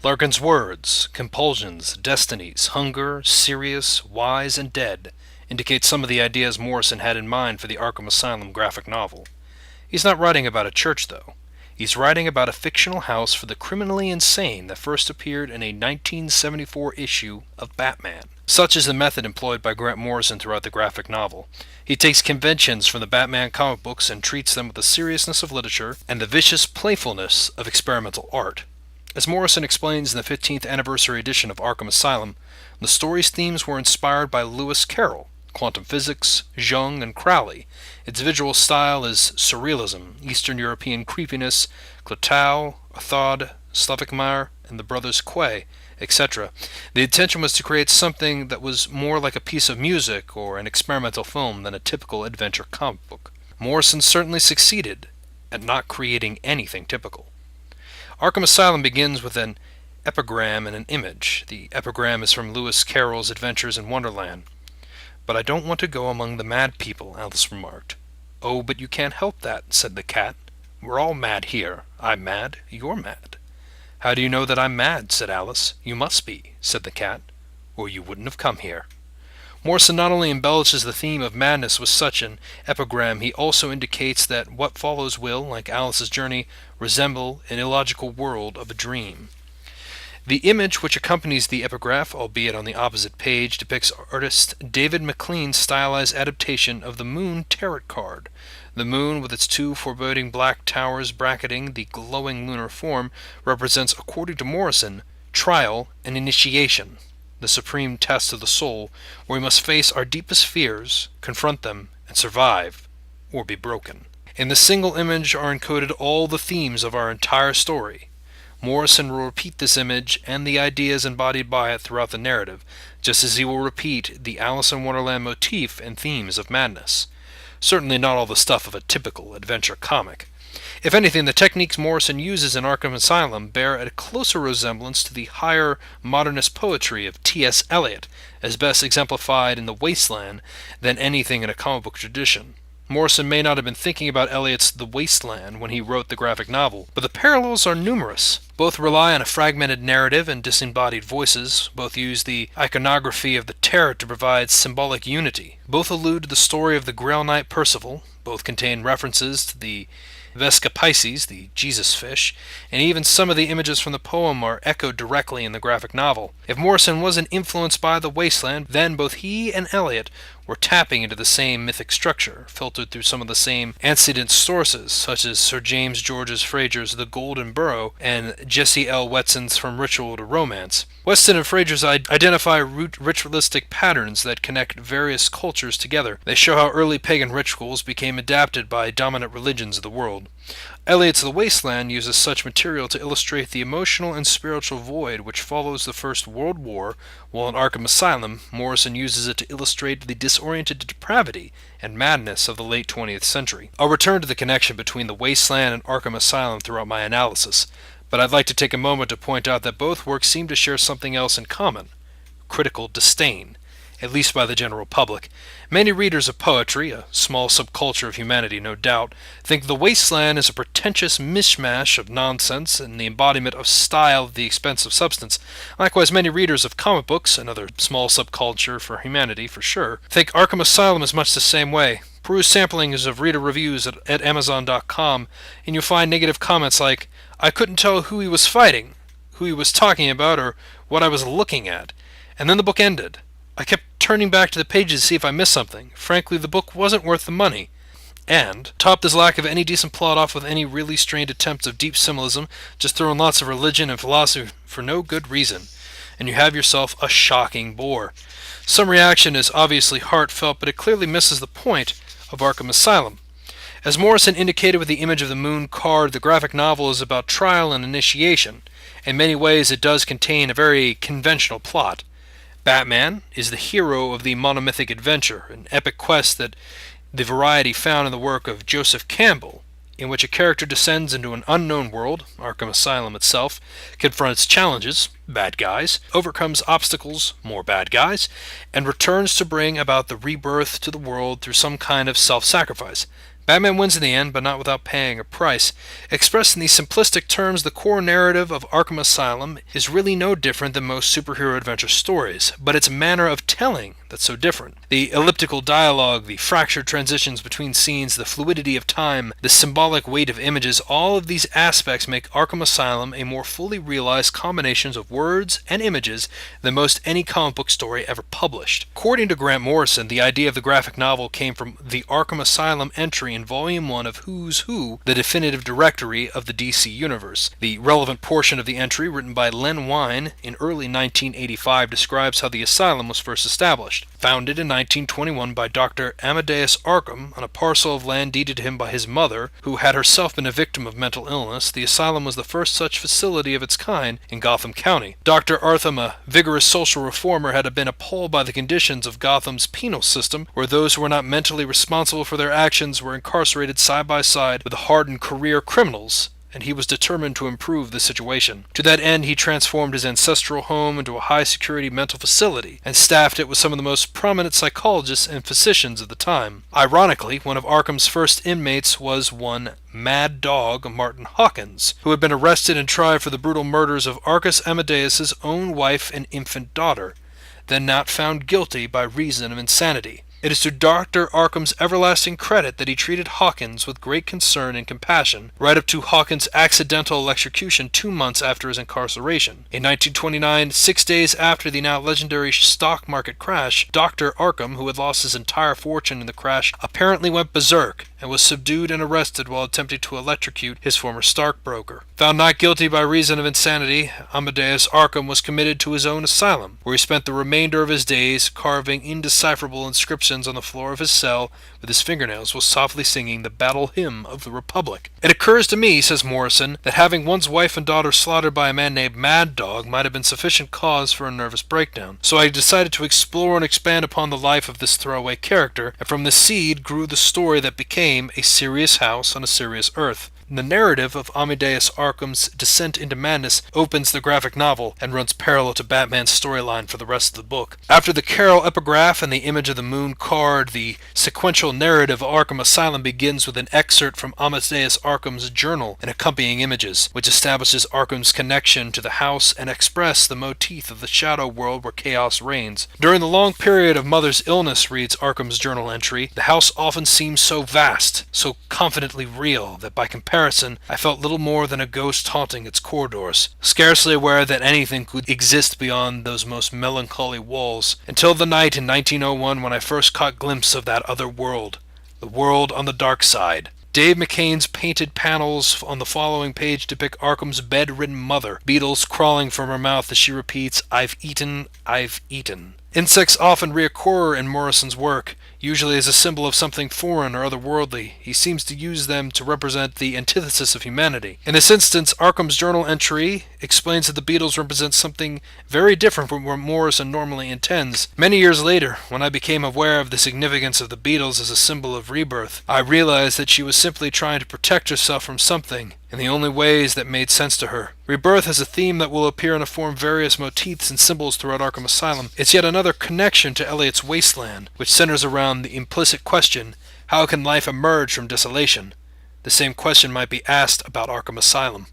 Larkin's words, compulsions, destinies, hunger, serious, wise, and dead indicate some of the ideas Morrison had in mind for the Arkham Asylum graphic novel. He's not writing about a church, though. He's writing about a fictional house for the criminally insane that first appeared in a 1974 issue of Batman. Such is the method employed by Grant Morrison throughout the graphic novel. He takes conventions from the Batman comic books and treats them with the seriousness of literature and the vicious playfulness of experimental art. As Morrison explains in the 15th anniversary edition of Arkham Asylum, the story's themes were inspired by Lewis Carroll, quantum physics, Jung, and Crowley. Its visual style is surrealism, Eastern European creepiness, Clotow, Athod, Slavikmar, and the brothers Quay, etc. The intention was to create something that was more like a piece of music or an experimental film than a typical adventure comic book. Morrison certainly succeeded at not creating anything typical. Arkham Asylum begins with an epigram and an image. The epigram is from Lewis Carroll's Adventures in Wonderland. "But I don't want to go among the mad people," Alice remarked. "Oh, but you can't help that," said the cat. "We're all mad here. I'm mad. You're mad." "How do you know that I'm mad?" said Alice. "You must be," said the cat, "or you wouldn't have come here." Morrison not only embellishes the theme of madness with such an epigram, he also indicates that what follows will, like Alice's journey, resemble an illogical world of a dream. The image which accompanies the epigraph, albeit on the opposite page, depicts artist David McLean's stylized adaptation of the Moon tarot card. The moon, with its two foreboding black towers bracketing the glowing lunar form, represents, according to Morrison, trial and initiation, the supreme test of the soul, where we must face our deepest fears, confront them, and survive, or be broken. In the single image are encoded all the themes of our entire story. Morrison will repeat this image and the ideas embodied by it throughout the narrative, just as he will repeat the Alice in Wonderland motif and themes of madness. Certainly not all the stuff of a typical adventure comic. If anything, the techniques Morrison uses in Arkham Asylum bear a closer resemblance to the higher modernist poetry of T.S. Eliot, as best exemplified in The Wasteland, than anything in a comic book tradition. Morrison may not have been thinking about Eliot's The Wasteland when he wrote the graphic novel, but the parallels are numerous. Both rely on a fragmented narrative and disembodied voices. Both use the iconography of the tarot to provide symbolic unity. Both allude to the story of the Grail Knight Percival. Both contain references to the Vesca Pisces, the Jesus fish, and even some of the images from the poem are echoed directly in the graphic novel. If Morrison wasn't influenced by The Wasteland, then both he and Eliot were tapping into the same mythic structure, filtered through some of the same antecedent sources, such as Sir James George Fraser's The Golden Burrow and Jesse L. Wetson's From Ritual to Romance. Weston and Fraser's identify ritualistic patterns that connect various cultures together. They show how early pagan rituals became adapted by dominant religions of the world. Eliot's The Wasteland uses such material to illustrate the emotional and spiritual void which follows the First World War, while in Arkham Asylum, Morrison uses it to illustrate the disoriented depravity and madness of the late 20th century. I'll return to the connection between The Wasteland and Arkham Asylum throughout my analysis, but I'd like to take a moment to point out that both works seem to share something else in common: critical disdain, at least by the general public. Many readers of poetry, a small subculture of humanity no doubt, think The Wasteland is a pretentious mishmash of nonsense and the embodiment of style at the expense of substance. Likewise, many readers of comic books, another small subculture for humanity for sure, think Arkham Asylum is much the same way. Peruse samplings of reader reviews at Amazon.com, and you'll find negative comments like, "I couldn't tell who he was fighting, who he was talking about, or what I was looking at." And then the book ended. I kept turning back to the pages to see if I missed something. Frankly, the book wasn't worth the money. And, top this lack of any decent plot off with any really strained attempts of deep symbolism, just throw in lots of religion and philosophy for no good reason, and you have yourself a shocking bore. Some reaction is obviously heartfelt, but it clearly misses the point of Arkham Asylum. As Morrison indicated with the image of the moon card, the graphic novel is about trial and initiation. In many ways, it does contain a very conventional plot. Batman is the hero of the monomythic adventure, an epic quest that the variety found in the work of Joseph Campbell, in which a character descends into an unknown world, Arkham Asylum itself, confronts challenges, bad guys, overcomes obstacles, more bad guys, and returns to bring about the rebirth to the world through some kind of self-sacrifice. Batman wins in the end, but not without paying a price. Expressed in these simplistic terms, the core narrative of Arkham Asylum is really no different than most superhero adventure stories, but it's a manner of telling that's so different. The elliptical dialogue, the fractured transitions between scenes, the fluidity of time, the symbolic weight of images, all of these aspects make Arkham Asylum a more fully realized combination of words and images than most any comic book story ever published. According to Grant Morrison, the idea of the graphic novel came from the Arkham Asylum entry in Volume 1 of Who's Who, the definitive directory of the DC Universe. The relevant portion of the entry, written by Len Wein in early 1985, describes how the asylum was first established. Founded in 1921 by Dr. Amadeus Arkham on a parcel of land deeded to him by his mother, who had herself been a victim of mental illness, the asylum was the first such facility of its kind in Gotham County. Dr. Arkham, a vigorous social reformer, had been appalled by the conditions of Gotham's penal system, where those who were not mentally responsible for their actions were incarcerated side by side with the hardened career criminals, and he was determined to improve the situation. To that end, he transformed his ancestral home into a high-security mental facility and staffed it with some of the most prominent psychologists and physicians of the time. Ironically, one of Arkham's first inmates was one Mad Dog Martin Hawkins, who had been arrested and tried for the brutal murders of Arcus Amadeus's own wife and infant daughter, then not found guilty by reason of insanity. It is to Dr. Arkham's everlasting credit that he treated Hawkins with great concern and compassion, right up to Hawkins' accidental electrocution 2 months after his incarceration. In 1929, 6 days after the now legendary stock market crash, Dr. Arkham, who had lost his entire fortune in the crash, apparently went berserk and was subdued and arrested while attempting to electrocute his former stockbroker. Found not guilty by reason of insanity, Amadeus Arkham was committed to his own asylum, where he spent the remainder of his days carving indecipherable inscriptions on the floor of his cell with his fingernails while softly singing the battle hymn of the Republic. It occurs to me, says Morrison, that having one's wife and daughter slaughtered by a man named Mad Dog might have been sufficient cause for a nervous breakdown. So I decided to explore and expand upon the life of this throwaway character, and from the seed grew the story that became A Serious House on a Serious Earth. The narrative of Amadeus Arkham's descent into madness opens the graphic novel and runs parallel to Batman's storyline for the rest of the book. After the Carol epigraph and the image of the moon card, the sequential narrative of Arkham Asylum begins with an excerpt from Amadeus Arkham's journal and accompanying images, which establishes Arkham's connection to the house and express the motif of the shadow world where chaos reigns. During the long period of Mother's illness, reads Arkham's journal entry, the house often seemed so vast, so confidently real, that by comparison I felt little more than a ghost haunting its corridors, scarcely aware that anything could exist beyond those most melancholy walls, until the night in 1901 when I first caught glimpse of that other world, the world on the dark side. Dave McCain's painted panels on the following page depict Arkham's bedridden mother, beetles crawling from her mouth as she repeats, "I've eaten, I've eaten." Insects often reoccur in Morrison's work, usually as a symbol of something foreign or otherworldly. He seems to use them to represent the antithesis of humanity. In this instance, Arkham's journal entry explains that the beetles represent something very different from what Morrison normally intends. Many years later, when I became aware of the significance of the beetles as a symbol of rebirth, I realized that she was simply trying to protect herself from something, in the only ways that made sense to her. Rebirth is a theme that will appear in a form of various motifs and symbols throughout Arkham Asylum. It's yet another connection to Eliot's Wasteland, which centers around the implicit question, how can life emerge from desolation? The same question might be asked about Arkham Asylum.